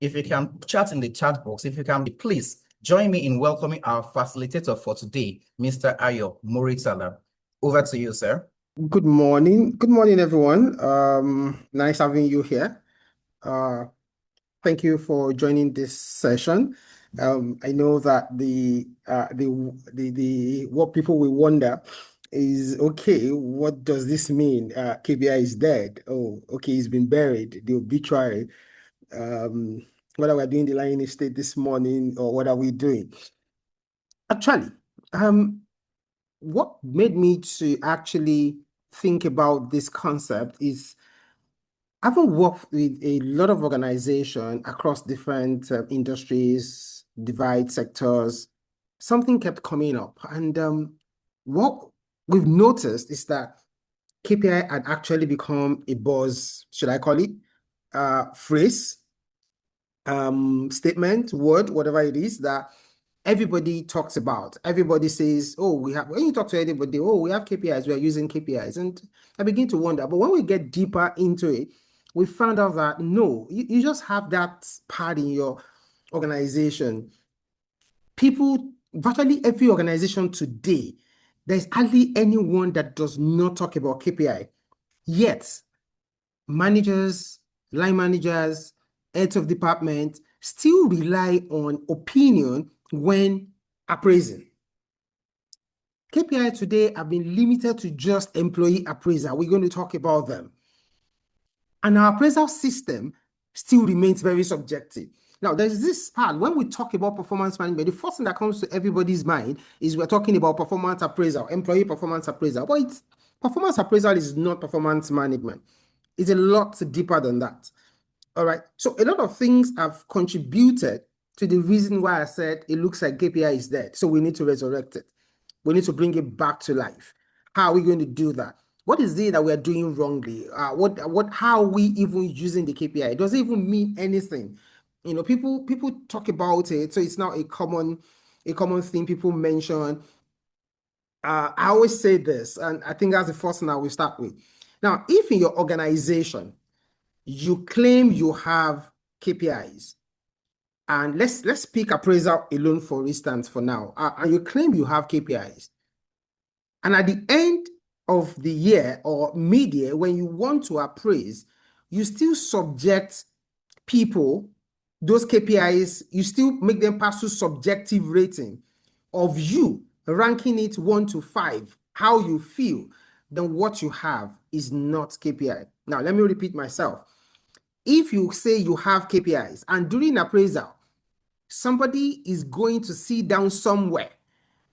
If you can chat in the chat box, if you can, please join me in welcoming our facilitator for today, Mr. Ayo Muritala. Over to you, sir. Good morning. Good morning, everyone. Nice having you here. Thank you for joining this session. I know that the what people will wonder is, okay, what does this mean? KPI is dead. Oh, okay, he's been buried. The obituary. What are we doing the Lion Estate this morning, or what are we doing? Actually, what made me to actually think about this concept is having worked with a lot of organizations across different industries, divide sectors, something kept coming up. And what we've noticed is that KPI had actually become a buzz, should I call it, phrase, statement, word, whatever it is that everybody talks about. Everybody says, oh, when you talk to anybody, oh, we have KPIs, we are using KPIs. And I begin to wonder, but when we get deeper into it, we found out that no, you just have that part in your organization. People, virtually every organization today, there's hardly anyone that does not talk about KPI. Yet, managers, line managers, heads of department still rely on opinion when appraising. KPI today have been limited to just employee appraisal. We're going to talk about them. And our appraisal system still remains very subjective. Now, there's this part, when we talk about performance management, the first thing that comes to everybody's mind is we're talking about performance appraisal, employee performance appraisal. But performance appraisal is not performance management. It's a lot deeper than that. All right. So a lot of things have contributed to the reason why I said it looks like KPI is dead. So we need to resurrect it. We need to bring it back to life. How are we going to do that? What is it that we are doing wrongly? How are we even using the KPI? Does it even mean anything? You know, people talk about it, so it's now a common thing people mention. I always say this, and I think that's the first thing I will start with. Now, if in your organization you claim you have KPIs, and let's pick appraisal alone for instance for now, and you claim you have KPIs, and at the end of the year or mid-year, when you want to appraise, you still subject people, those KPIs, you still make them pass through subjective rating of you, ranking it 1 to 5, how you feel, then what you have is not KPI. Now, let me repeat myself. If you say you have KPIs and during appraisal, somebody is going to sit down somewhere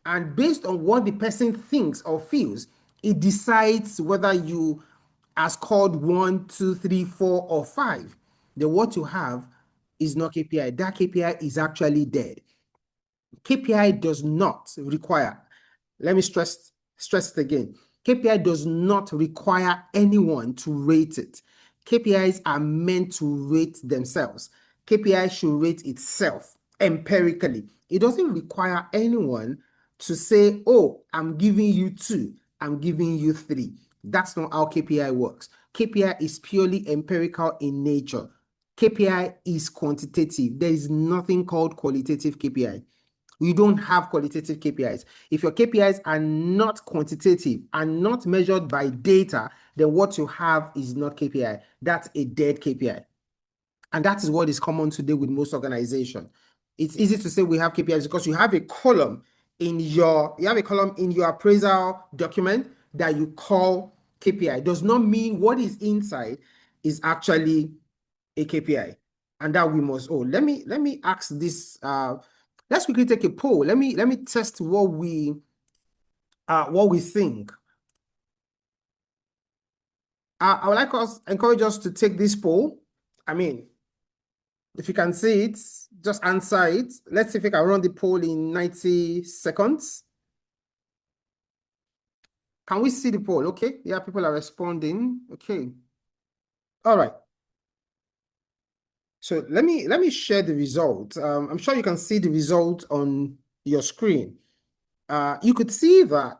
and based on what the person thinks or feels, it decides whether you are scored 1, 2, 3, 4, or 5. Then what you have is not KPI. That KPI is actually dead. KPI does not require, let me stress it again. KPI does not require anyone to rate it. KPIs are meant to rate themselves. KPI should rate itself empirically. It doesn't require anyone to say, oh, I'm giving you 2, I'm giving you 3. That's not how KPI works. KPI is purely empirical in nature. KPI is quantitative. There is nothing called qualitative KPI. We don't have qualitative KPIs. If your KPIs are not quantitative and not measured by data, then what you have is not KPI. That's a dead KPI. And that is what is common today with most organizations. It's easy to say we have KPIs because you have a column in your appraisal document that you call KPI. It does not mean what is inside is actually a KPI. And that we must, let me ask this. Let's quickly take a poll. Let me test what we think. I would encourage us to take this poll. I mean, if you can see it, just answer it. Let's see if we can run the poll in 90 seconds. Can we see the poll? Okay. Yeah, people are responding. Okay. All right. So let me share the result. I'm sure you can see the result on your screen. You could see that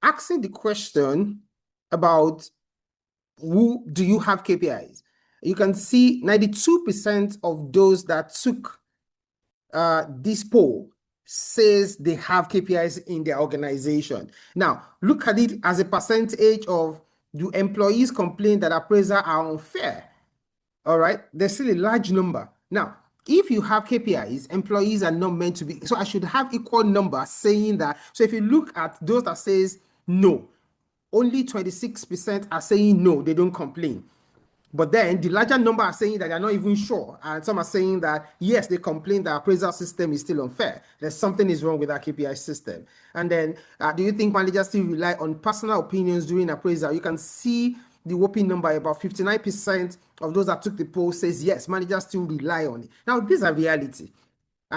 asking the question about who do you have KPIs, you can see 92% of those that took this poll says they have KPIs in their organization. Now, look at it as a percentage of, do employees complain that appraisals are unfair? All right, there's still a large number. Now, if you have KPIs, employees are not meant to be, so I should have equal number saying that. So if you look at those that says no, only 26% are saying no, they don't complain. But then the larger number are saying that they're not even sure. And some are saying that, yes, they complain that appraisal system is still unfair. There's something is wrong with our KPI system. And then do you think managers still rely on personal opinions during appraisal? You can see the whopping number, about 59% of those that took the poll says, yes, managers still rely on it. Now, these are reality.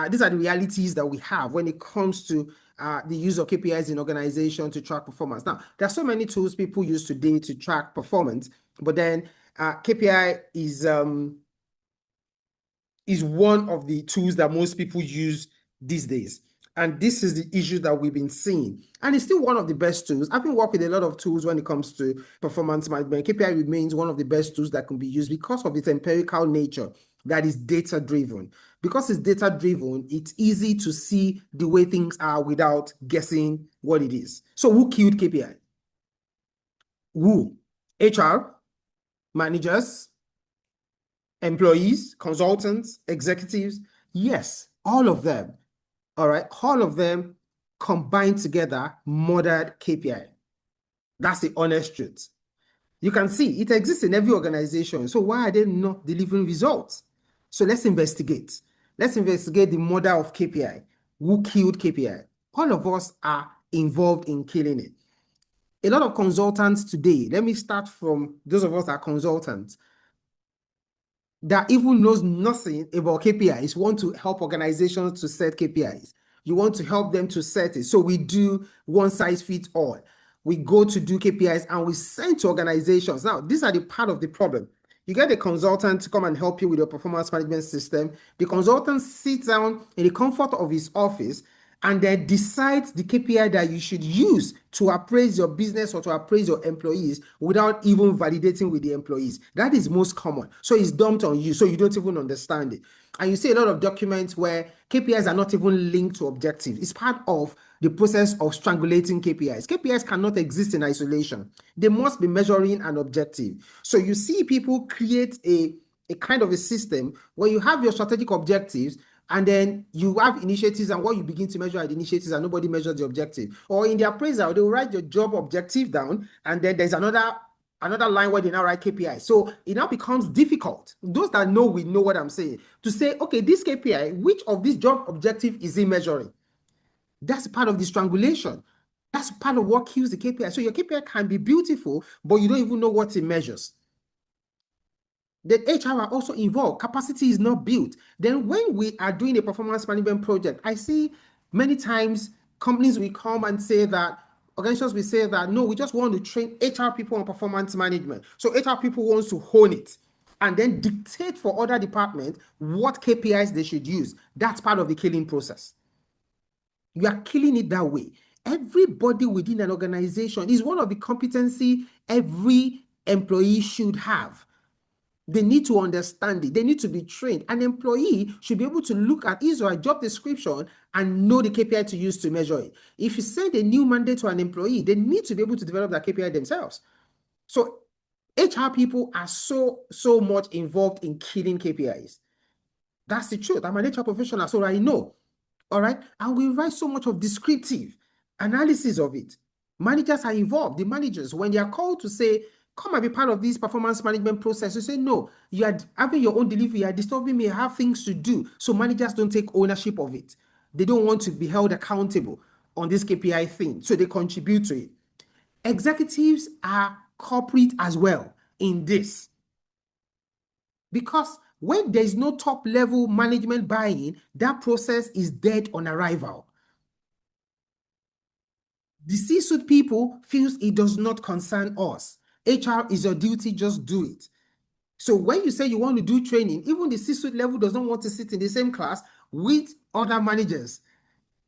These are the realities that we have when it comes to the use of KPIs in organization to track performance. Now, there are so many tools people use today to track performance, but then KPI is one of the tools that most people use these days. And this is the issue that we've been seeing. And it's still one of the best tools. I've been working with a lot of tools when it comes to performance management. KPI remains one of the best tools that can be used because of its empirical nature, that is data-driven. Because it's data-driven, it's easy to see the way things are without guessing what it is. So who killed KPI? Who? HR, managers, employees, consultants, executives? Yes, all of them. All right, all of them combined together murdered KPI. That's the honest truth. You can see it exists in every organization. So why are they not delivering results? So let's investigate. Let's investigate the murder of KPI. Who killed KPI? All of us are involved in killing it. A lot of consultants today, let me start from those of us that are consultants, that even knows nothing about KPIs, want to help organizations to set KPIs. You want to help them to set it. So we do one size fits all. We go to do KPIs and we send to organizations. Now, these are the part of the problem. You get a consultant to come and help you with your performance management system. The consultant sits down in the comfort of his office and then decides the KPI that you should use to appraise your business or to appraise your employees without even validating with the employees. That is most common. So it's dumped on you, so you don't even understand it. And you see a lot of documents where KPIs are not even linked to objectives. It's part of the process of strangulating KPIs. KPIs cannot exist in isolation. They must be measuring an objective. So you see people create a kind of a system where you have your strategic objectives, and then you have initiatives, and what you begin to measure are the initiatives, and nobody measures the objective. Or in the appraisal, they will write your job objective down, and then there's another line where they now write KPI. So it now becomes difficult. Those that know, we know what I'm saying. To say, okay, this KPI, which of this job objective is it measuring? That's part of the strangulation. That's part of what kills the KPI. So your KPI can be beautiful, but you don't even know what it measures. The HR are also involved. Capacity is not built. Then when we are doing a performance management project, I see many times companies will come and say that, organizations will say that, no, we just want to train HR people on performance management. So HR people wants to hone it and then dictate for other departments what KPIs they should use. That's part of the killing process. You are killing it that way. Everybody within an organization is one of the competency every employee should have. They need to understand it. They need to be trained. An employee should be able to look at his or her job description and know the KPI to use to measure it. If you send a new mandate to an employee, they need to be able to develop that KPI themselves. So HR people are so much involved in killing KPIs. That's the truth. I'm an HR professional, so I know. All right. And we write so much of descriptive analysis of it. Managers are involved. The managers, when they are called to say, come and be part of this performance management process, you say, no, you are having your own delivery, you are disturbing me, I have things to do. So managers don't take ownership of it. They don't want to be held accountable on this KPI thing, so they contribute to it. Executives are corporate as well in this. Because when there's no top level management buy-in, that process is dead on arrival. The C-suite people feels it does not concern us. HR is your duty, just do it. So when you say you want to do training, even the C-suite level does not want to sit in the same class with other managers.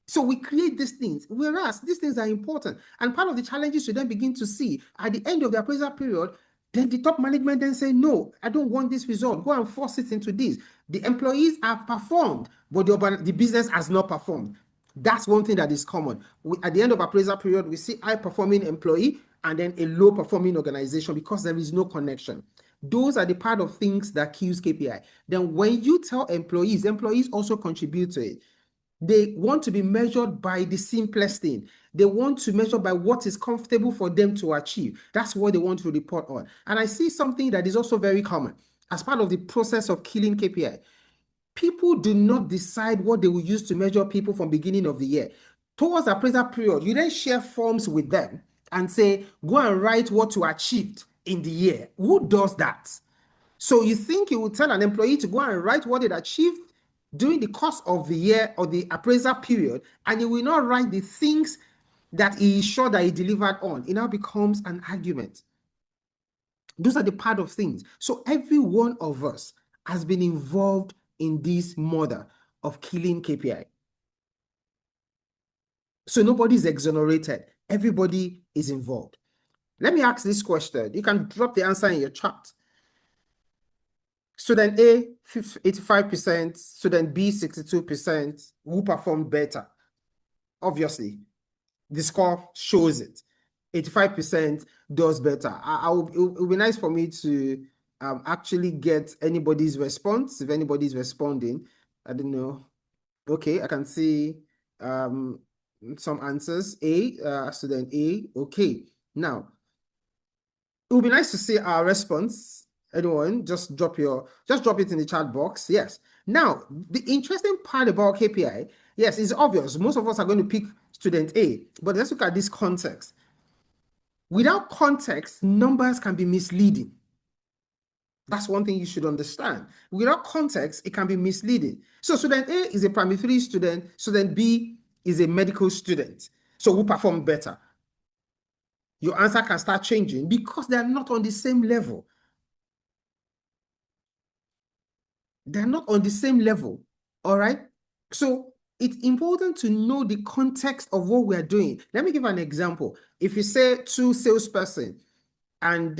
So we create these things, whereas these things are important. And part of the challenges you then begin to see at the end of the appraisal period, Then the top management then say, no, I don't want this result. Go and force it into this. The employees have performed, but the business has not performed. That's one thing that is common. At the end of appraisal period, we see high-performing employee and then a low-performing organization because there is no connection. Those are the part of things that kills KPI. Then when you tell employees also contribute to it. They want to be measured by the simplest thing. They want to measure by what is comfortable for them to achieve. That's what they want to report on. And I see something that is also very common as part of the process of killing KPI. People do not decide what they will use to measure people from beginning of the year. Towards appraisal period, you then share forms with them and say, go and write what you achieved in the year. Who does that? So you think you will tell an employee to go and write what it achieved during the course of the year or the appraisal period, and he will not write the things that he is sure that he delivered on. It now becomes an argument. Those are the part of things. So every one of us has been involved in this model of killing KPI. So nobody is exonerated. Everybody is involved. Let me ask this question. You can drop the answer in your chat. Student A, 85%, student B, 62%, who performed better? Obviously, the score shows it. 85% does better. It would be nice for me to actually get anybody's response. If anybody's responding, I don't know. Okay, I can see some answers. Student A. Okay, now it would be nice to see our response. Anyone, just drop it in the chat box. Yes. Now, the interesting part about KPI, yes, it's obvious. Most of us are going to pick student A, but let's look at this context. Without context, numbers can be misleading. That's one thing you should understand. Without context, it can be misleading. So student A is a primary 3 student, student B is a medical student. So who performed better? Your answer can start changing because they are not on the same level. They're not on the same level, all right? So it's important to know the context of what we are doing. Let me give an example. If you say 2 salesperson and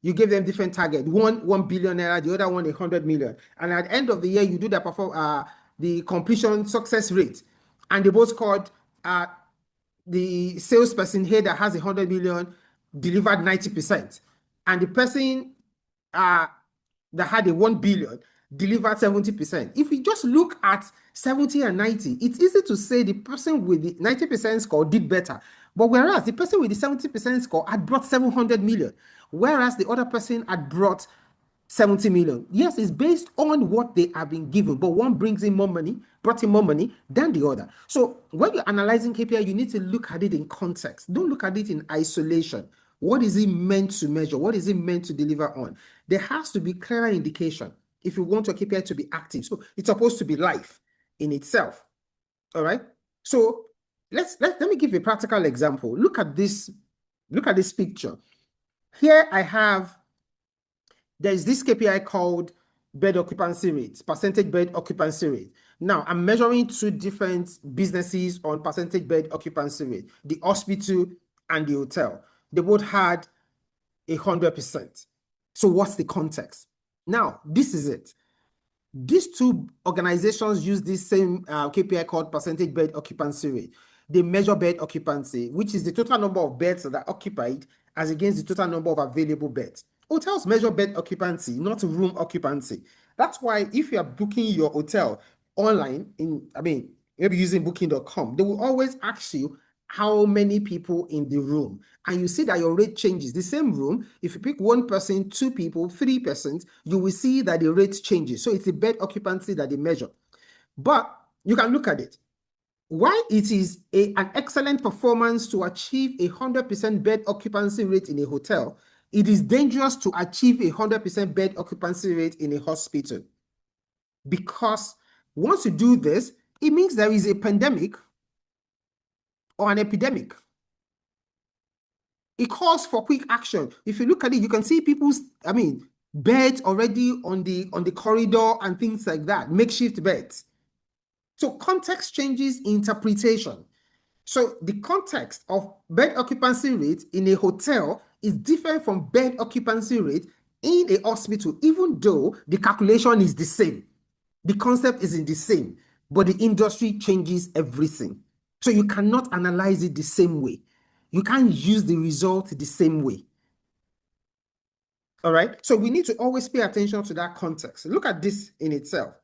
you give them different target, one 1 billion naira, the other one 100 million, and at the end of the year you do the completion success rate, and they both scored the salesperson here that has 100 million delivered 90%, and the person that had a 1 billion delivered 70%. If we just look at 70 and 90, it's easy to say the person with the 90% score did better. But whereas the person with the 70% score had brought 700 million, whereas the other person had brought 70 million. Yes, it's based on what they have been given, but one brings in more money, brought in more money than the other. So when you're analyzing KPI, you need to look at it in context. Don't look at it in isolation. What is it meant to measure? What is it meant to deliver on? There has to be clearer indication if you want your KPI to be active. So it's supposed to be live in itself. All right. So let me give you a practical example. Look at this picture. Here I have, there's this KPI called bed occupancy rate, percentage bed occupancy rate. Now I'm measuring 2 different businesses on percentage bed occupancy rate, the hospital and the hotel. They both had 100%. So what's the context? Now, this is it. These 2 organizations use this same KPI called percentage bed occupancy rate. They measure bed occupancy, which is the total number of beds that are occupied as against the total number of available beds. Hotels measure bed occupancy, not room occupancy. That's why if you are booking your hotel online, maybe using booking.com, they will always ask you how many people in the room, and you see that your rate changes. The same room, if you pick 1 person, 2 people, 3 persons, you will see that the rate changes. So it's the bed occupancy that they measure. But you can look at it. Why it is an excellent performance to achieve 100% bed occupancy rate in a hotel, it is dangerous to achieve 100% bed occupancy rate in a hospital. Because once you do this, it means there is a pandemic or an epidemic. It calls for quick action. If you look at it, you can see people's, beds already on the corridor and things like that, makeshift beds. So context changes interpretation. So the context of bed occupancy rate in a hotel is different from bed occupancy rate in a hospital, even though the calculation is the same. The concept isn't the same, but the industry changes everything. So you cannot analyze it the same way. You can't use the result the same way. All right. So we need to always pay attention to that context. Look at this in itself.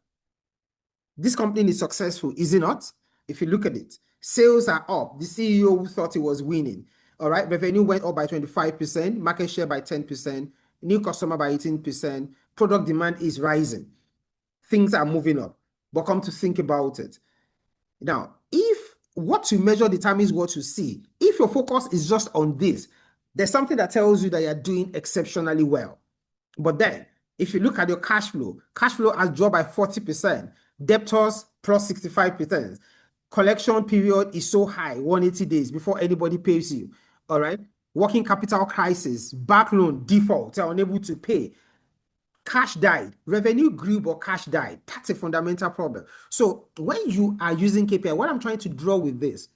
This company is successful, is it not? If you look at it, sales are up. The CEO who thought he was winning. All right. Revenue went up by 25%, market share by 10%, new customer by 18%. Product demand is rising. Things are moving up. But come to think about it. Now, if what you measure determines what you see, if your focus is just on this, there's something that tells you that you're doing exceptionally well. But then, if you look at your cash flow has dropped by 40%, debtors plus 65%. Collection period is so high, 180 days before anybody pays you. All right. Working capital crisis, back loan default, you're unable to pay. Cash died. Revenue grew, but cash died. That's a fundamental problem. So when you are using KPI, what I'm trying to draw with this,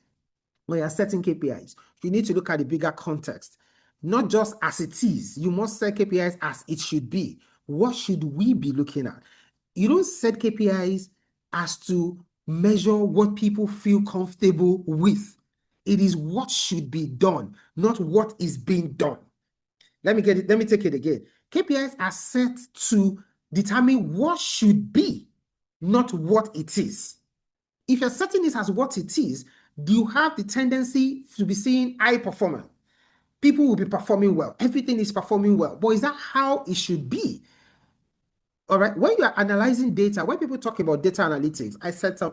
when you're setting KPIs, you need to look at the bigger context, not just as it is. You must set KPIs as it should be. What should we be looking at? You don't set KPIs as to measure what people feel comfortable with. It is what should be done, not what is being done. Let me take it again. KPIs are set to determine what should be, not what it is. If you're setting this as what it is, you have the tendency to be seeing high performance. People will be performing well. Everything is performing well. But is that how it should be? All right. When you are analyzing data, when people talk about data analytics,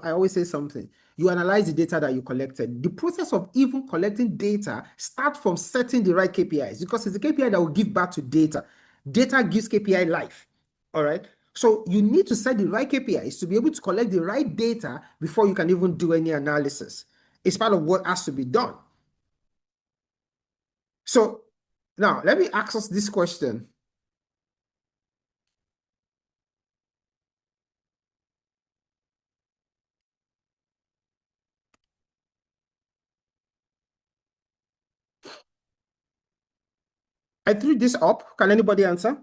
I always say something. You analyze the data that you collected. The process of even collecting data starts from setting the right KPIs, because it's the KPI that will give back to data. Data gives KPI life. All right. So you need to set the right KPIs to be able to collect the right data before you can even do any analysis. It's part of what has to be done. So now let me ask us this question. I threw this up. Can anybody answer?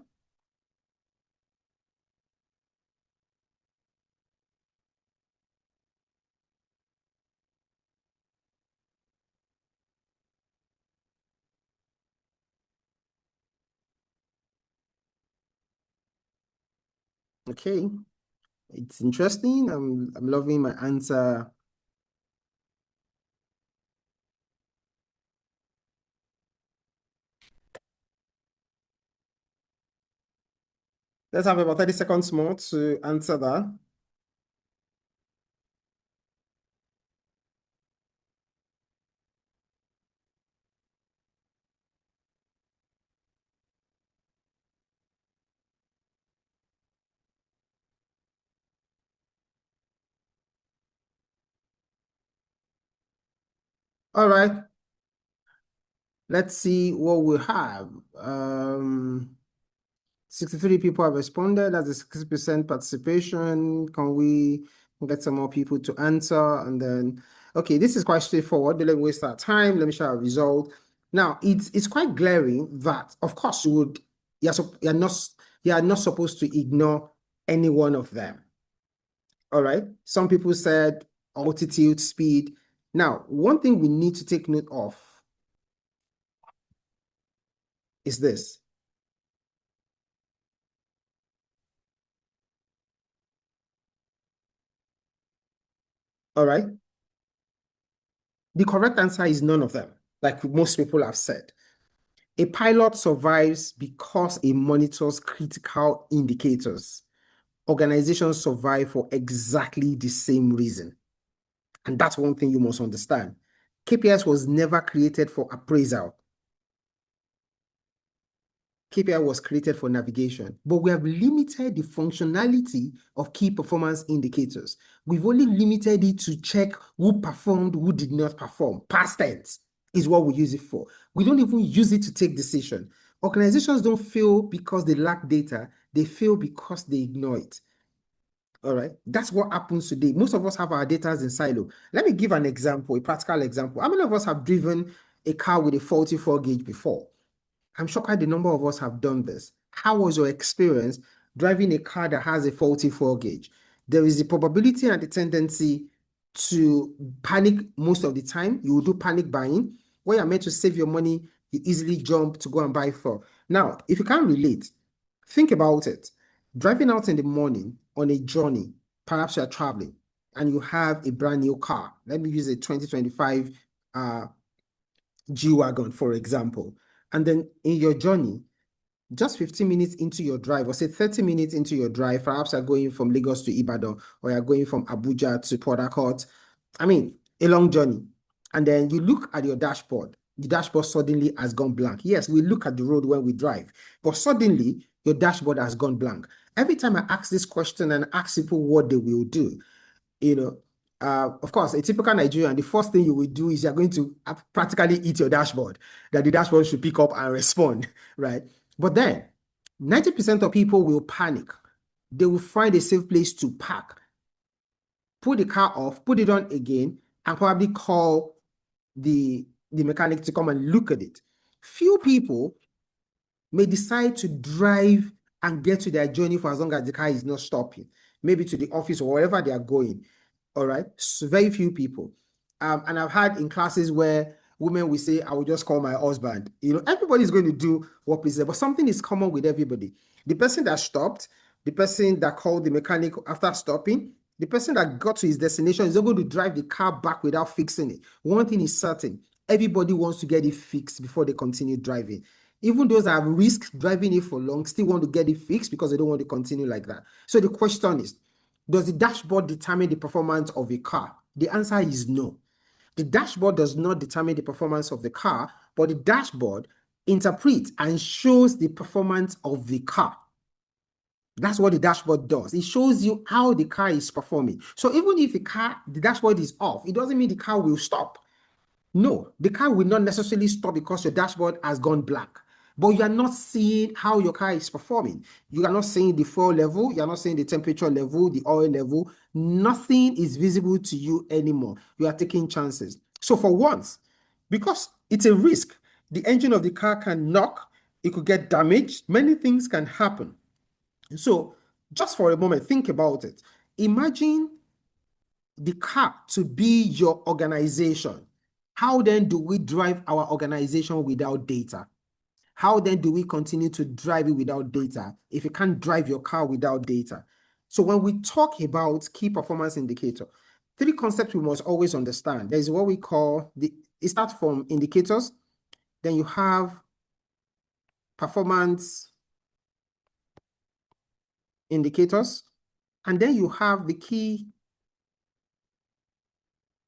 Okay. It's interesting. I'm loving my answer. Let's have about 30 seconds more to answer that. All right. Let's see what we have. 63 people have responded. That's a 60% participation. Can we get some more people to answer? And then, okay, this is quite straightforward. Don't let me waste our time. Let me show our result. Now, it's quite glaring that, of course, you're not supposed to ignore any one of them. All right. Some people said altitude, speed. Now, one thing we need to take note of is this. All right. The correct answer is none of them, like most people have said. A pilot survives because it monitors critical indicators. Organizations survive for exactly the same reason. And that's one thing you must understand. KPIs was never created for appraisal. KPI was created for navigation, but we have limited the functionality of key performance indicators. We've only limited it to check who performed, who did not perform. Past tense is what we use it for. We don't even use it to take decision. Organizations don't fail because they lack data. They fail because they ignore it. All right. That's what happens today. Most of us have our data in silo. Let me give an example, a practical example. How many of us have driven a car with a faulty 4 gauge before? I'm sure quite a number of us have done this. How was your experience driving a car that has a faulty fuel gauge? There is the probability and the tendency to panic most of the time. You will do panic buying. When you're meant to save your money, you easily jump to go and buy fuel. Now, if you can't relate, think about it. Driving out in the morning on a journey, perhaps you're traveling, and you have a brand new car. Let me use a 2025 G-Wagon, for example. And then in your journey, just 15 minutes into your drive, or say 30 minutes into your drive, perhaps you're going from Lagos to Ibadan, or you're going from Abuja to Port Harcourt. I mean, a long journey. And then you look at your dashboard. The dashboard suddenly has gone blank. Yes, we look at the road when we drive, but suddenly your dashboard has gone blank. Every time I ask this question and ask people what they will do, of course, a typical Nigerian, the first thing you will do is you're going to practically eat your dashboard, that the dashboard should pick up and respond, right? But then 90% of people will panic. They will find a safe place to park, put the car off, put it on again, and probably call the mechanic to come and look at it. Few people may decide to drive and get to their journey for as long as the car is not stopping, maybe to the office or wherever they are going. All right, so very few people. And I've had in classes where women will say, I will just call my husband. Everybody's going to do what pleases, but something is common with everybody. The person that stopped, the person that called the mechanic after stopping, the person that got to his destination is not going to drive the car back without fixing it. One thing is certain, everybody wants to get it fixed before they continue driving. Even those that have risked driving it for long still want to get it fixed because they don't want to continue like that. So the question is, does the dashboard determine the performance of a car? The answer is no. The dashboard does not determine the performance of the car, but the dashboard interprets and shows the performance of the car. That's what the dashboard does. It shows you how the car is performing. So even if the dashboard is off, it doesn't mean the car will stop. No, the car will not necessarily stop because your dashboard has gone blank. But you are not seeing how your car is performing. You are not seeing the fuel level. You are not seeing the temperature level, the oil level. Nothing is visible to you anymore. You are taking chances. So for once, because it's a risk, the engine of the car can knock. It could get damaged. Many things can happen. So just for a moment, think about it. Imagine the car to be your organization. How then do we drive our organization without data? How then do we continue to drive it without data if you can't drive your car without data? So when we talk about key performance indicator, three concepts we must always understand. There is what we call it starts from indicators. Then you have performance indicators. And then you have the key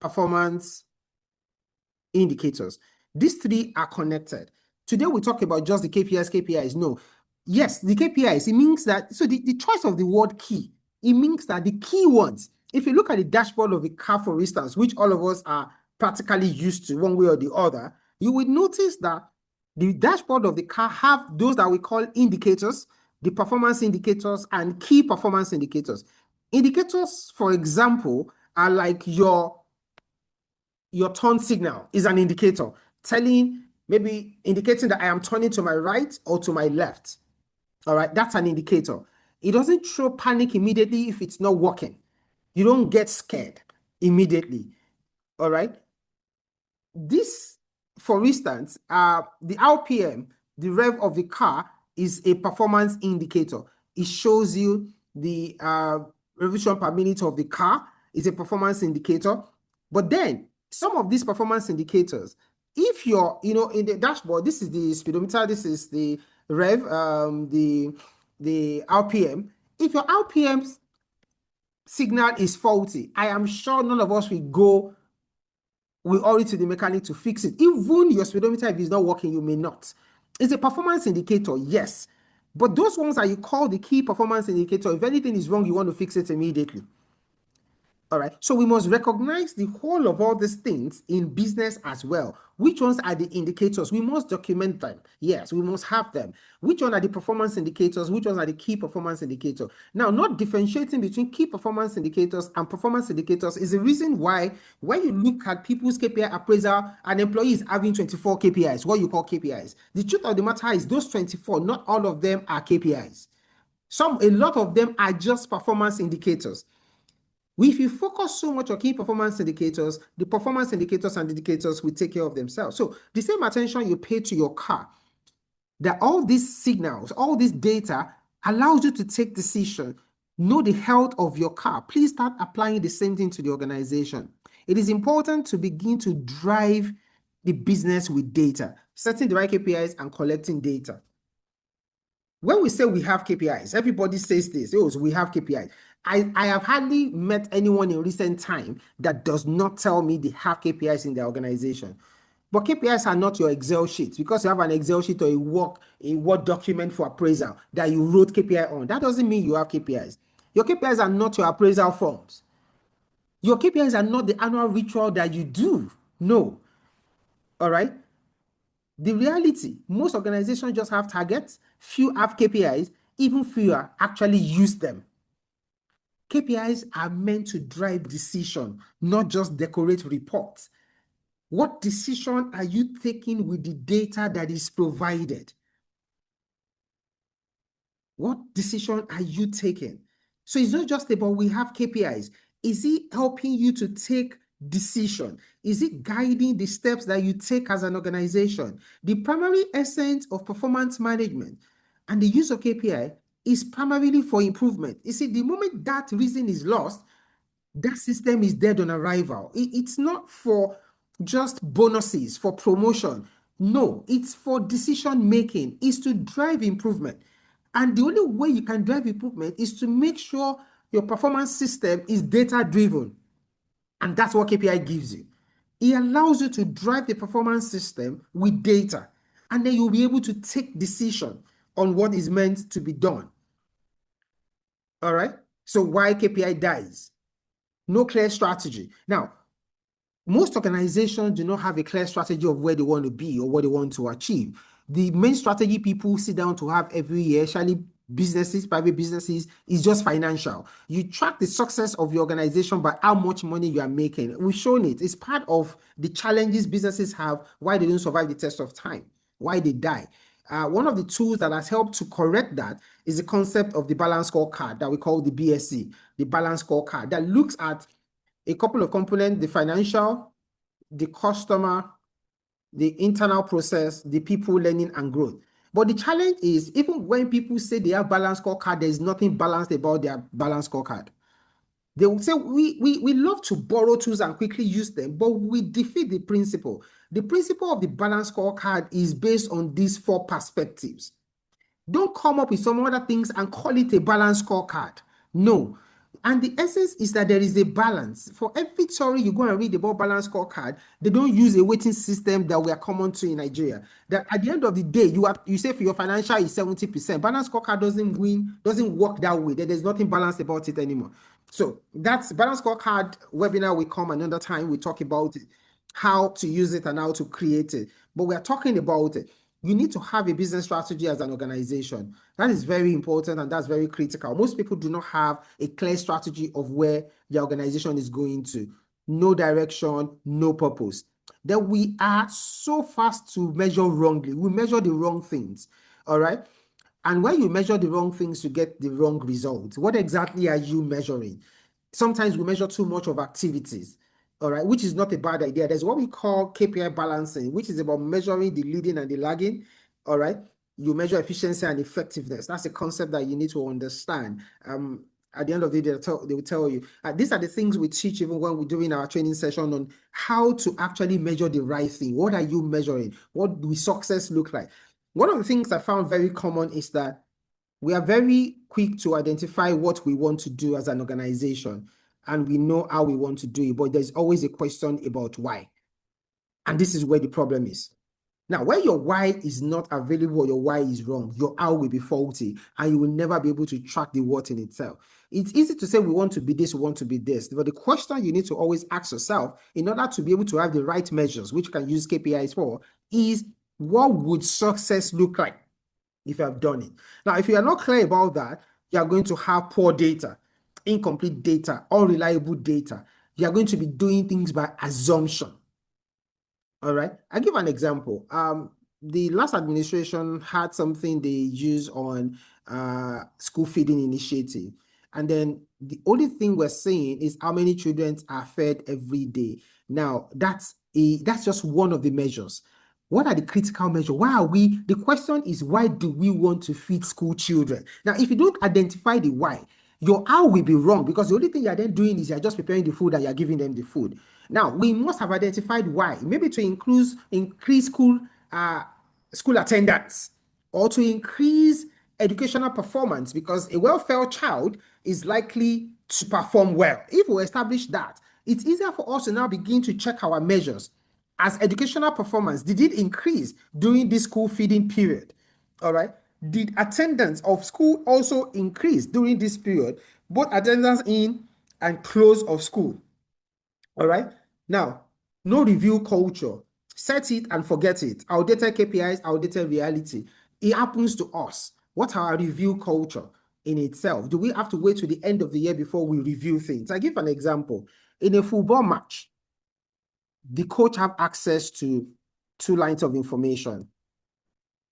performance indicators. These three are connected. Today we talk about just the KPIs. No. Yes, the KPIs, it means that, so the choice of the word key, it means that the key ones, if you look at the dashboard of a car, for instance, which all of us are practically used to one way or the other, you will notice that the dashboard of the car have those that we call indicators, the performance indicators, and key performance indicators. Indicators, for example, are like your turn signal is an indicator, maybe indicating that I am turning to my right or to my left. All right, that's an indicator. It doesn't show panic immediately if it's not working. You don't get scared immediately. All right. This, for instance, the RPM, the rev of the car, is a performance indicator. It shows you the revolution per minute of the car is a performance indicator. But then some of these performance indicators, if you're, in the dashboard, this is the speedometer, this is the rev, the RPM. If your RPM signal is faulty, I am sure none of us will hurry to the mechanic to fix it. Even your speedometer, if it's not working, you may not. It's a performance indicator, yes. But those ones that you call the key performance indicator, if anything is wrong, you want to fix it immediately. All right. So we must recognize the whole of all these things in business as well. Which ones are the indicators? We must document them. Yes, we must have them. Which one are the performance indicators? Which ones are the key performance indicators? Now, not differentiating between key performance indicators and performance indicators is the reason why when you look at people's KPI appraisal, an employee is having 24 KPIs, what you call KPIs. The truth of the matter is those 24, not all of them are KPIs. A lot of them are just performance indicators. If you focus so much on key performance indicators, the performance indicators and indicators will take care of themselves. So the same attention you pay to your car, that all these signals, all this data allows you to take decision, know the health of your car. Please start applying the same thing to the organization. It is important to begin to drive the business with data, setting the right KPIs and collecting data. When we say we have KPIs, everybody says this, oh, so we have KPIs. I have hardly met anyone in recent time that does not tell me they have KPIs in their organization. But KPIs are not your Excel sheet. Because you have an Excel sheet or a Word document for appraisal that you wrote KPI on, that doesn't mean you have KPIs. Your KPIs are not your appraisal forms. Your KPIs are not the annual ritual that you do. No. All right? The reality, most organizations just have targets, few have KPIs, even fewer actually use them. KPIs are meant to drive decision, not just decorate reports. What decision are you taking with the data that is provided? What decision are you taking? So it's not just about we have KPIs. Is it helping you to take decision? Is it guiding the steps that you take as an organization? The primary essence of performance management and the use of KPI is primarily for improvement. You see, the moment that reason is lost, that system is dead on arrival. It's not for just bonuses, for promotion. No, it's for decision making. It's to drive improvement. And the only way you can drive improvement is to make sure your performance system is data driven. And that's what KPI gives you. It allows you to drive the performance system with data. And then you'll be able to take decision on what is meant to be done. All right. So why KPI dies? No clear strategy. Now, most organizations do not have a clear strategy of where they want to be or what they want to achieve. The main strategy people sit down to have every year, especially businesses, private businesses, is just financial. You track the success of your organization by how much money you are making. We've shown it. It's part of the challenges businesses have, why they don't survive the test of time, why they die. One of the tools that has helped to correct that is the concept of the balance scorecard that we call the BSC, the balance scorecard, that looks at a couple of components: the financial, the customer, the internal process, the people, learning and growth. But the challenge is, even when people say they have balance scorecard, there's nothing balanced about their balance scorecard. They will say, we love to borrow tools and quickly use them, but we defeat the principle. The principle of the balance scorecard is based on these 4 perspectives. Don't come up with some other things and call it a balance scorecard. No. And the essence is that there is a balance. For every story you go and read about balance scorecard, they don't use a weighting system that we are common to in Nigeria. That at the end of the day, you say for your financial is 70%. Balance scorecard doesn't work that way. There's nothing balanced about it anymore. So that's balance scorecard webinar will come another time. We talk about it, how to use it and how to create it. But we are talking about it. You need to have a business strategy as an organization. That is very important and that's very critical. Most people do not have a clear strategy of where the organization is going to. No direction, no purpose. Then we are so fast to measure wrongly. We measure the wrong things, all right? And when you measure the wrong things, you get the wrong results. What exactly are you measuring? Sometimes we measure too much of activities, all right, which is not a bad idea. There's what we call KPI balancing, which is about measuring the leading and the lagging, all right? You measure efficiency and effectiveness. That's a concept that you need to understand. At the end of the day, they will tell you. These are the things we teach even when we're doing our training session on how to actually measure the right thing. What are you measuring? What do success look like? One of the things I found very common is that we are very quick to identify what we want to do as an organization, and we know how we want to do it, but there's always a question about why. And this is where the problem is. Now, when your why is not available or your why is wrong, your how will be faulty, and you will never be able to track the what in itself. It's easy to say we want to be this, we want to be this, but the question you need to always ask yourself in order to be able to have the right measures, which you can use KPIs for, is what would success look like if you have done it? Now, if you are not clear about that, you are going to have poor data, incomplete data, unreliable data. You are going to be doing things by assumption. All right. I'll give an example. The last administration had something they use on school feeding initiative. And then the only thing we're saying is how many children are fed every day. Now, that's just one of the measures. What are the critical measures? Why are we? The question is, why do we want to feed school children? Now, if you don't identify the why, your how will be wrong, because the only thing you're then doing is you're just preparing the food and you're giving them the food. Now, we must have identified why, maybe to increase school attendance or to increase educational performance, because a well-fed child is likely to perform well. If we establish that, it's easier for us to now begin to check our measures. As educational performance, did it increase during this school feeding period? All right. Did attendance of school also increase during this period, both attendance in and close of school? All right. Now, no review culture. Set it and forget it. Outdated KPIs, outdated reality. It happens to us. What's our review culture in itself? Do we have to wait to the end of the year before we review things? I give an example. In a football match, the coach have access to 2 lines of information.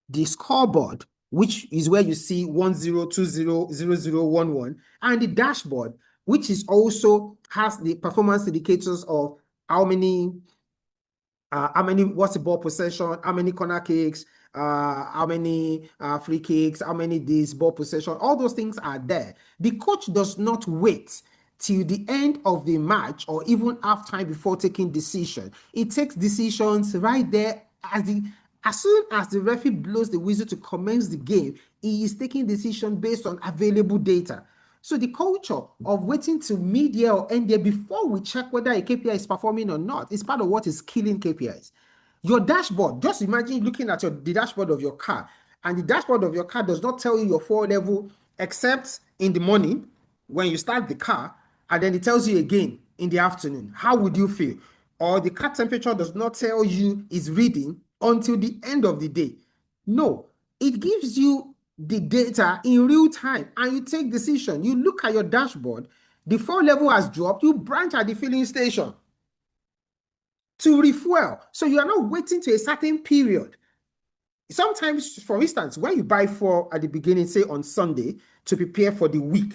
The scoreboard, which is where you see 1-0, 2-0, 0-0, 1-1, and the dashboard, which is also has the performance indicators of how many, what's the ball possession, how many corner kicks, how many free kicks, how many this ball possession, all those things are there. The coach does not wait till the end of the match or even half time before taking decision. It takes decisions right there as soon as the referee blows the whistle to commence the game. He is taking decision based on available data. So the culture of waiting till mid-year or end year before we check whether a KPI is performing or not is part of what is killing KPIs. Your dashboard, just imagine looking at the dashboard of your car, and the dashboard of your car does not tell you your fuel level except in the morning when you start the car, and then it tells you again in the afternoon. How would you feel? Or the car temperature does not tell you it's reading until the end of the day. No, it gives you the data in real time and you take decision. You look at your dashboard, the fuel level has dropped, you branch at the filling station to refuel. So you are not waiting to a certain period. Sometimes, for instance, when you buy fuel at the beginning, say on Sunday, to prepare for the week,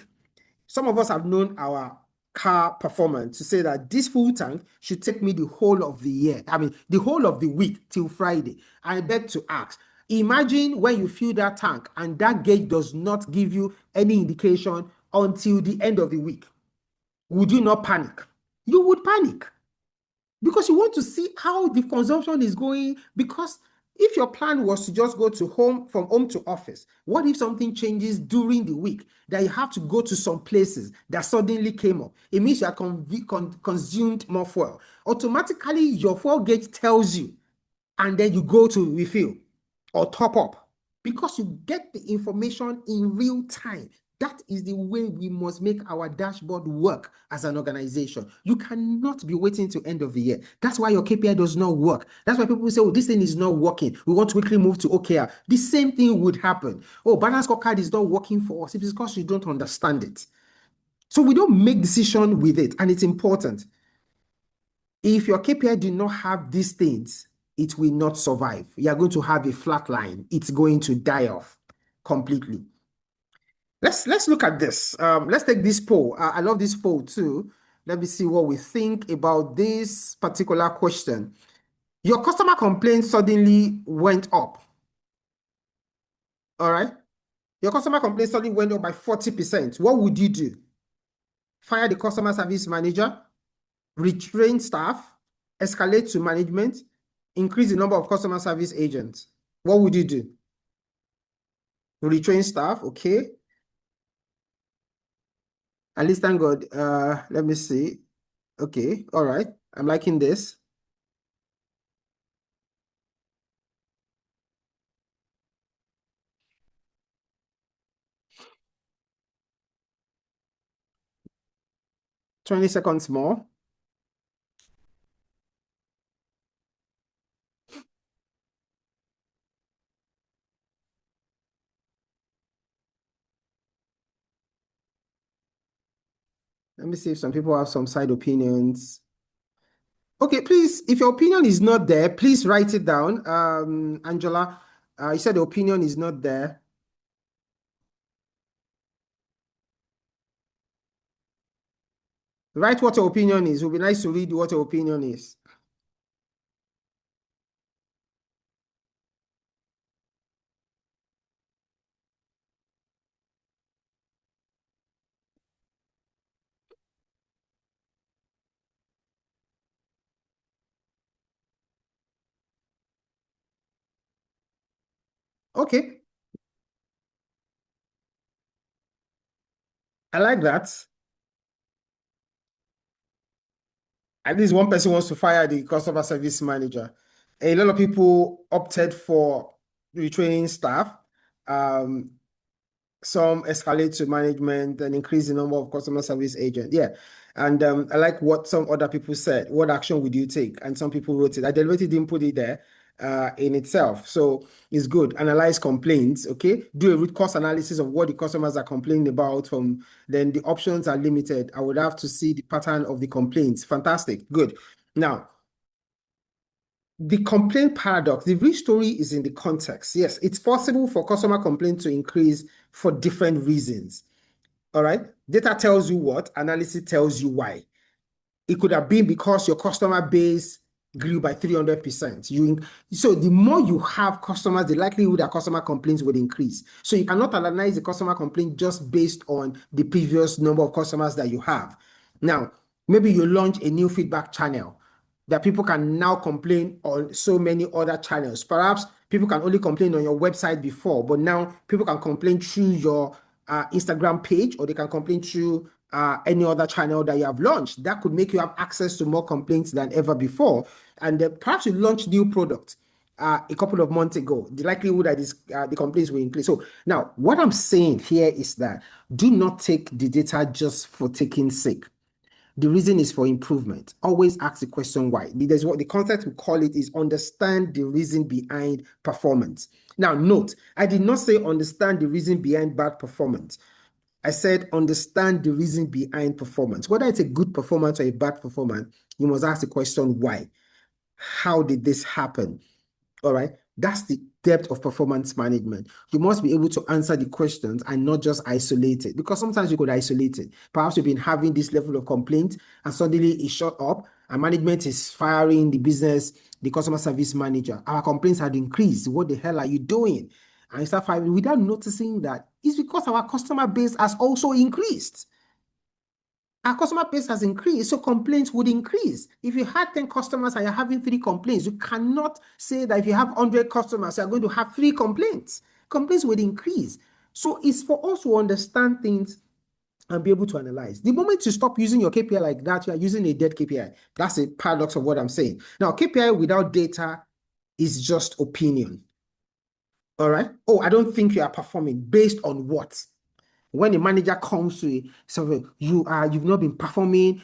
some of us have known our car performance to say that this full tank should take me the whole of the year. I mean, the whole of the week till Friday. I beg to ask, imagine when you fill that tank and that gauge does not give you any indication until the end of the week. Would you not panic? You would panic because you want to see how the consumption is going. Because if your plan was to just go to from home to office, what if something changes during the week that you have to go to some places that suddenly came up? It means you are consumed more fuel. Automatically, your fuel gauge tells you, and then you go to refill or top up because you get the information in real time. That is the way we must make our dashboard work as an organization. You cannot be waiting till end of the year. That's why your KPI does not work. That's why people say, oh, this thing is not working. We want to quickly move to OKR. The same thing would happen. Oh, balance scorecard is not working for us. It's because you don't understand it. So we don't make decision with it, and it's important. If your KPI do not have these things, it will not survive. You are going to have a flat line. It's going to die off completely. Let's look at this. Let's take this poll. I love this poll too. Let me see what we think about this particular question. Your customer complaints suddenly went up. All right. Your customer complaints suddenly went up by 40%. What would you do? Fire the customer service manager, retrain staff, escalate to management, increase the number of customer service agents. What would you do? Retrain staff, okay. At least thank God. Let me see. Okay, all right. I'm liking this. 20 seconds more. Let me see if some people have some side opinions. Okay, please, if your opinion is not there, please write it down. Angela, you said the opinion is not there. Write what your opinion is. It would be nice to read what your opinion is. Okay, I like that. At least one person wants to fire the customer service manager. A lot of people opted for retraining staff. Some escalate to management and increase the number of customer service agents. Yeah. And I like what some other people said. What action would you take? And some people wrote it. I deliberately didn't put it there in itself. So it's good. Analyze complaints. Okay. Do a root cause analysis of what the customers are complaining about. Then the options are limited. I would have to see the pattern of the complaints. Fantastic. Good. Now, the complaint paradox, the real story is in the context. Yes, it's possible for customer complaint to increase for different reasons. All right. Data tells you what, analysis tells you why. It could have been because your customer base grew by 300%. So the more you have customers, the likelihood that customer complaints will increase. So you cannot analyze the customer complaint just based on the previous number of customers that you have. Now, maybe you launch a new feedback channel that people can now complain on so many other channels. Perhaps people can only complain on your website before, but now people can complain through your Instagram page, or they can complain through any other channel that you have launched. That could make you have access to more complaints than ever before. And perhaps you launch new products a couple of months ago. The likelihood that the complaints will increase. So now what I'm saying here is that do not take the data just for taking sake. The reason is for improvement. Always ask the question why. Because what the concept we call it is understand the reason behind performance. Now, note, I did not say understand the reason behind bad performance. I said understand the reason behind performance. Whether it's a good performance or a bad performance, you must ask the question why. How did this happen? All right. That's the depth of performance management. You must be able to answer the questions and not just isolate it, because sometimes you could isolate it. Perhaps you've been having this level of complaint and suddenly it shot up and management is firing the business, the customer service manager. Our complaints had increased. What the hell are you doing? And you start firing without noticing that it's because our customer base has also increased. Our customer base has increased, so complaints would increase. If you had 10 customers and you're having 3 complaints, you cannot say that if you have 100 customers, you're going to have 3 complaints. Complaints would increase. So it's for us to understand things and be able to analyze. The moment you stop using your KPI like that, you are using a dead KPI. That's a paradox of what I'm saying. Now, KPI without data is just opinion. All right? Oh, I don't think you are performing. Based on what? When a manager comes to so you've not been performing,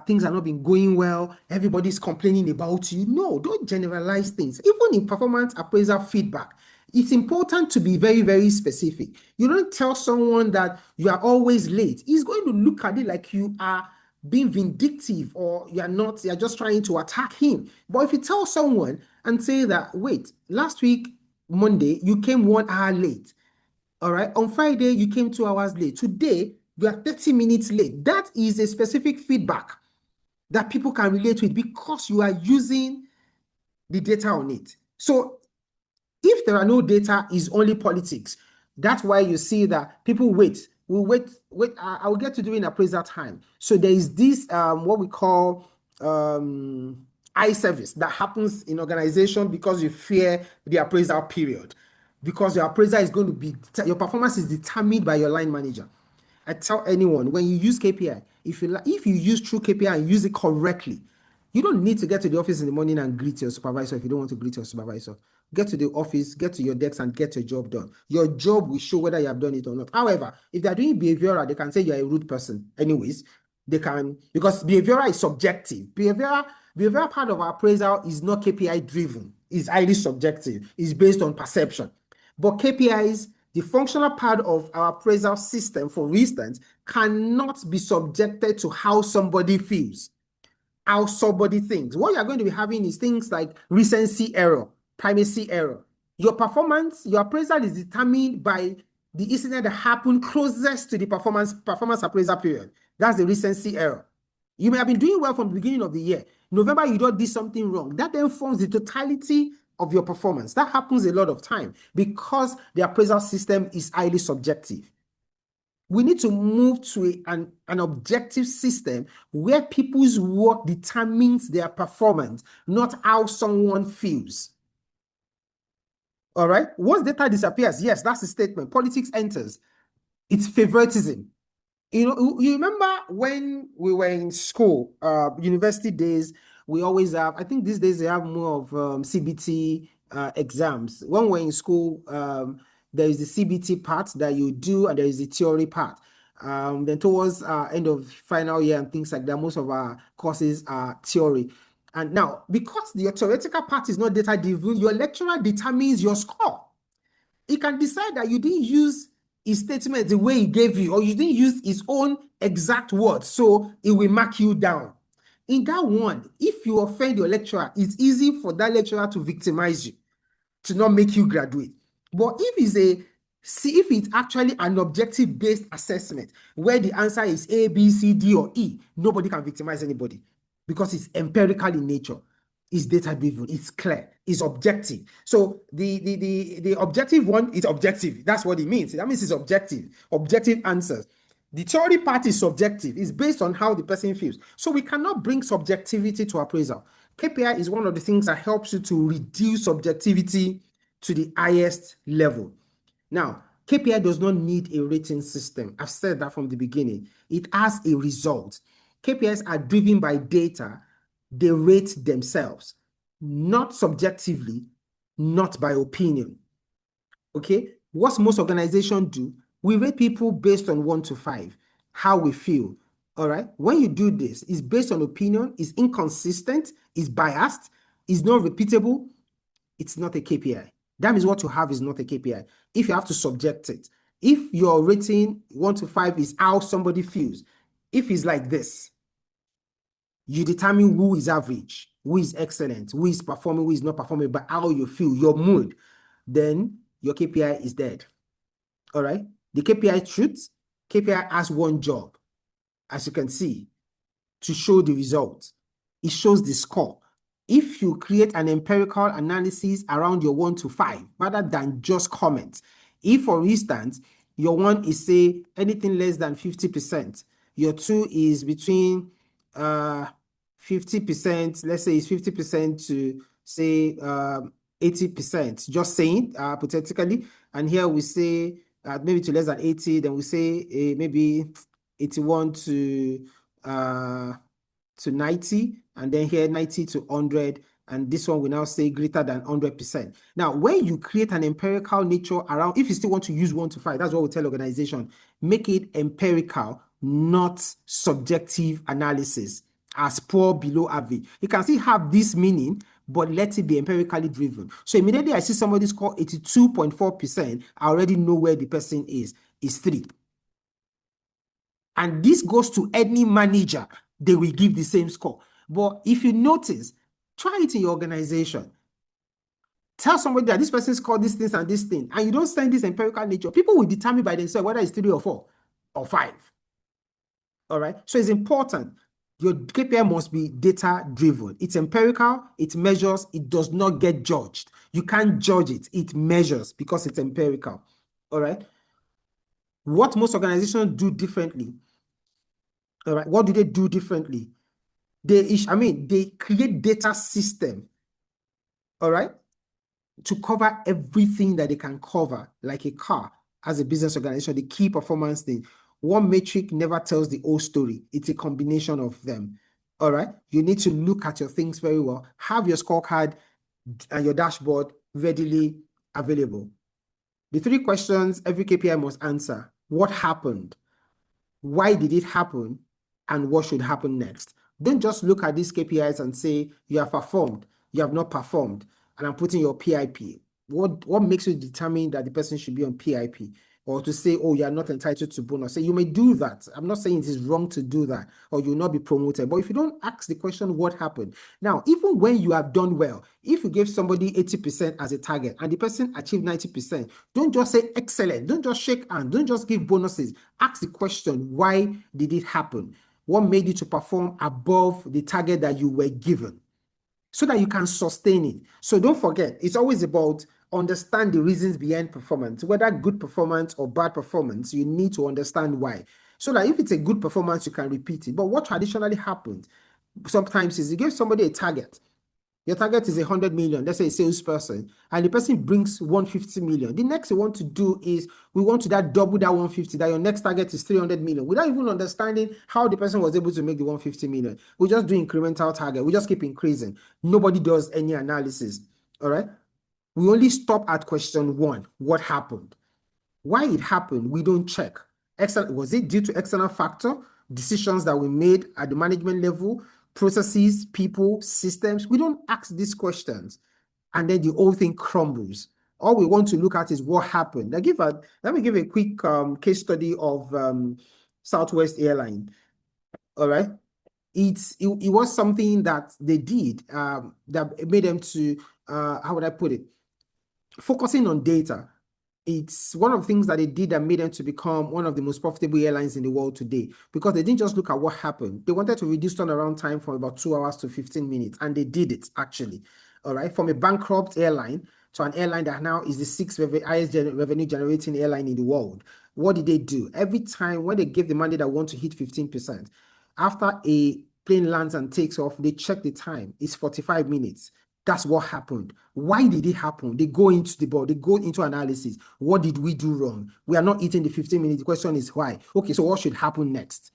things are not been going well, everybody's complaining about you. No, don't generalize things. Even in performance appraisal feedback, it's important to be very, very specific. You don't tell someone that you are always late. He's going to look at it like you are being vindictive, or you're just trying to attack him. But if you tell someone and say that, wait, last week, Monday, you came 1 hour late. All right. On Friday, you came 2 hours late. Today, you are 30 minutes late. That is a specific feedback that people can relate with because you are using the data on it. So if there are no data, it's only politics. That's why you see that people wait. I will get to doing appraisal time. So there is this what we call eye service that happens in organization because you fear the appraisal period. Because your appraiser is going to be, your performance is determined by your line manager. I tell anyone, when you use KPI, if you use true KPI and use it correctly, you don't need to get to the office in the morning and greet your supervisor if you don't want to greet your supervisor. Get to the office, get to your desk and get your job done. Your job will show whether you have done it or not. However, if they are doing behavioral, they can say you're a rude person anyways. They can, because behavioral is subjective. Behavioral part of our appraisal is not KPI driven, it's highly subjective, it's based on perception. But KPIs, the functional part of our appraisal system, for instance, cannot be subjected to how somebody feels, how somebody thinks. What you're going to be having is things like recency error, primacy error. Your performance, your appraisal is determined by the incident that happened closest to the performance appraisal period. That's the recency error. You may have been doing well from the beginning of the year. November, you don't do something wrong. That then forms the totality of your performance. That happens a lot of time because the appraisal system is highly subjective. We need to move to an objective system where people's work determines their performance, not how someone feels. All right? Once data disappears, yes, that's a statement. Politics enters. It's favoritism. You remember when we were in school, university days, we always have, I think these days they have more of CBT exams. When we're in school, there is the CBT part that you do, and there is the theory part. Then towards end of final year and things like that, most of our courses are theory. And now, because your theoretical part is not data driven, your lecturer determines your score. He can decide that you didn't use his statement the way he gave you, or you didn't use his own exact words, so it will mark you down. In that one, if you offend your lecturer, it's easy for that lecturer to victimize you, to not make you graduate. But if it's actually an objective-based assessment where the answer is A, B, C, D, or E, nobody can victimize anybody because it's empirical in nature. It's data-driven, it's clear, it's objective. So the objective one is objective. That's what it means. That means it's objective answers. The theory part is subjective. It's based on how the person feels. So we cannot bring subjectivity to appraisal. KPI is one of the things that helps you to reduce subjectivity to the highest level. Now, KPI does not need a rating system. I've said that from the beginning. It has a result. KPIs are driven by data. They rate themselves, not subjectively, not by opinion. Okay? What most organizations do, we rate people based on 1 to 5, how we feel. All right? When you do this, it's based on opinion, it's inconsistent, it's biased, it's not repeatable, it's not a KPI. That means what you have is not a KPI. If you have to subject it, if your rating 1 to 5 is how somebody feels, if it's like this, you determine who is average, who is excellent, who is performing, who is not performing, but how you feel, your mood, then your KPI is dead. All right? The KPI truth, KPI has one job, as you can see, to show the result. It shows the score. If you create an empirical analysis around your 1 to 5, rather than just comments, if, for instance, your 1 is, say, anything less than 50%, your 2 is between 50%, let's say it's 50% to, say, 80%, just saying, hypothetically, and here we say maybe to less than 80, then we say maybe 81 to 90, and then here 90 to 100, and this one will now say greater than 100%. Now, when you create an empirical nature around, if you still want to use 1 to 5, that's what we tell organization, make it empirical, not subjective analysis, as poor, below average. You can still have this meaning, but let it be empirically driven. So immediately I see somebody score 82.4%, I already know where the person is 3. And this goes to any manager, they will give the same score. But if you notice, try it in your organization. Tell somebody that this person scored this thing and this thing, and you don't send this empirical nature. People will determine by themselves whether it's 3 or 4 or 5. All right? So it's important. Your KPI must be data-driven. It's empirical, it measures, it does not get judged. You can't judge it, it measures because it's empirical. All right? What most organizations do differently, all right, what do they do differently? They create data system, all right, to cover everything that they can cover, like a car. As a business organization, the key performance thing. One metric never tells the whole story. It's a combination of them. All right. You need to look at your things very well. Have your scorecard and your dashboard readily available. The 3 questions every KPI must answer. What happened? Why did it happen? and what should happen next. Don't just look at these KPIs and say you have performed, you have not performed, and I'm putting your PIP. What makes you determine that the person should be on PIP? Or to say, oh, you are not entitled to bonus. So you may do that. I'm not saying it is wrong to do that, or you'll not be promoted. But if you don't ask the question, what happened? Now, even when you have done well, if you gave somebody 80% as a target and the person achieved 90%, don't just say excellent. Don't just shake hands. Don't just give bonuses. Ask the question, why did it happen? What made you to perform above the target that you were given, so that you can sustain it? So don't forget, it's always about understand the reasons behind performance. Whether good performance or bad performance, you need to understand why. So that if it's a good performance, you can repeat it. But what traditionally happens sometimes is you give somebody a target. Your target is 100 million, let's say a salesperson, and the person brings 150 million. The next you want to do is, we want to double that 150, that your next target is 300 million, without even understanding how the person was able to make the 150 million. We just do incremental target. We just keep increasing. Nobody does any analysis, all right? We only stop at question 1, what happened? Why it happened, we don't check. Was it due to external factor, decisions that we made at the management level, processes, people, systems? We don't ask these questions, and then the whole thing crumbles. All we want to look at is what happened. Let me give a quick case study of Southwest Airline. All right. It was something that they did that made them to, how would I put it? Focusing on data. It's one of the things that they did that made them to become one of the most profitable airlines in the world today, because they didn't just look at what happened. They wanted to reduce turnaround time from about 2 hours to 15 minutes, and they did it actually. All right, from a bankrupt airline to an airline that now is the 6th highest revenue generating airline in the world. What did they do? Every time when they gave the mandate that want to hit 15%, after a plane lands and takes off, they check the time. It's 45 minutes. That's what happened. Why did it happen? They go into the board, they go into analysis. What did we do wrong? We are not eating the 15 minutes. The question is why? Okay, so what should happen next?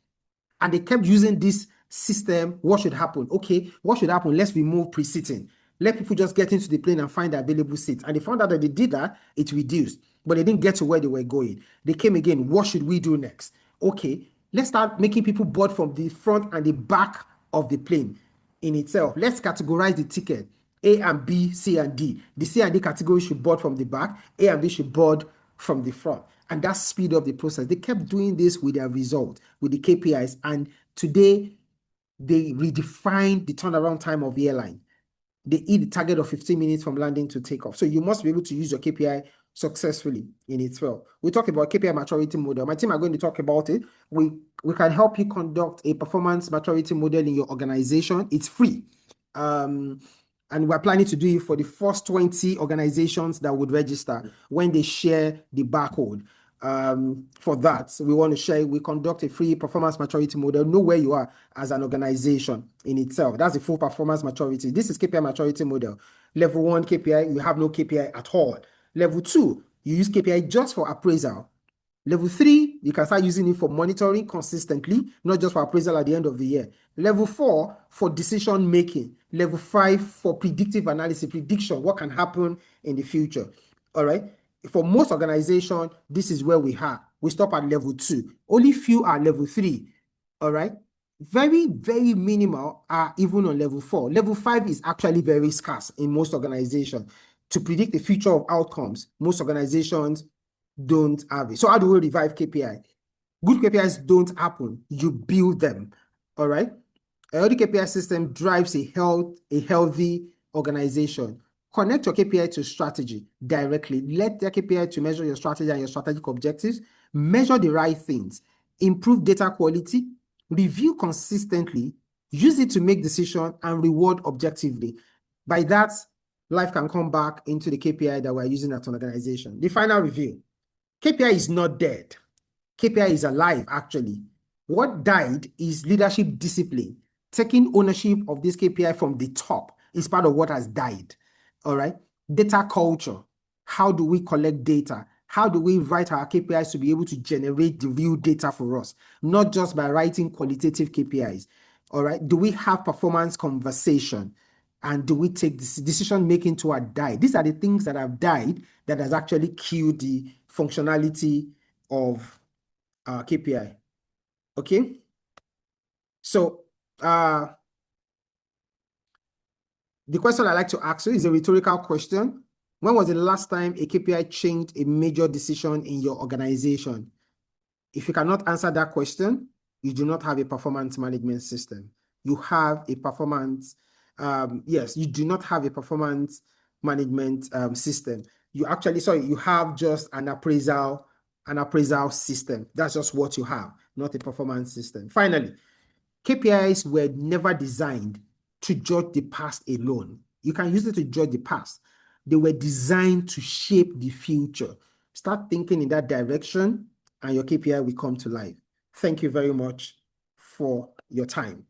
And they kept using this system. What should happen? Okay, what should happen? Let's remove pre-seating. Let people just get into the plane and find the available seats. And they found out that they did that, it reduced. But they didn't get to where they were going. They came again. What should we do next? Okay, let's start making people board from the front and the back of the plane in itself. Let's categorize the ticket. A and B, C and D. The C and D category should board from the back. A and B should board from the front. And that speed up the process. They kept doing this with their result, with the KPIs. And today, they redefined the turnaround time of the airline. They hit the target of 15 minutes from landing to takeoff. So you must be able to use your KPI successfully in itself. We talk about KPI maturity model. My team are going to talk about it. We can help you conduct a performance maturity model in your organization. It's free. And we're planning to do it for the first 20 organizations that would register when they share the barcode. For that, we want to share, we conduct a free performance maturity model, know where you are as an organization in itself. That's the full performance maturity. This is KPI maturity model. Level 1 KPI, you have no KPI at all. Level 2, you use KPI just for appraisal. Level 3, you can start using it for monitoring consistently, not just for appraisal at the end of the year. Level 4, for decision making. Level 5, for predictive analysis, prediction, what can happen in the future. All right. For most organizations, this is where we are. We stop at level 2. Only few are level 3. All right. Very, very minimal are even on level 4. Level 5 is actually very scarce in most organizations. To predict the future of outcomes, most organizations don't have it. So how do we revive KPI? Good KPIs don't happen. You build them. All right. A healthy KPI system drives a healthy organization. Connect your KPI to strategy directly. Let the KPI to measure your strategy and your strategic objectives. Measure the right things. Improve data quality. Review consistently. Use it to make decisions and reward objectively. By that, life can come back into the KPI that we're using at an organization. The final review. KPI is not dead. KPI is alive, actually. What died is leadership discipline. Taking ownership of this KPI from the top is part of what has died. All right. Data culture. How do we collect data? How do we write our KPIs to be able to generate the real data for us? Not just by writing qualitative KPIs. All right. Do we have performance conversation? And do we take this decision making to a die? These are the things that have died that has actually killed the functionality of KPI. Okay. So the question I like to ask you is a rhetorical question. When was the last time a KPI changed a major decision in your organization? If you cannot answer that question, you do not have a performance management system. You have a performance, yes, you do not have a performance management system. You have just an appraisal system. That's just what you have, not a performance system. Finally, KPIs were never designed to judge the past alone. You can use it to judge the past. They were designed to shape the future. Start thinking in that direction, and your KPI will come to life. Thank you very much for your time.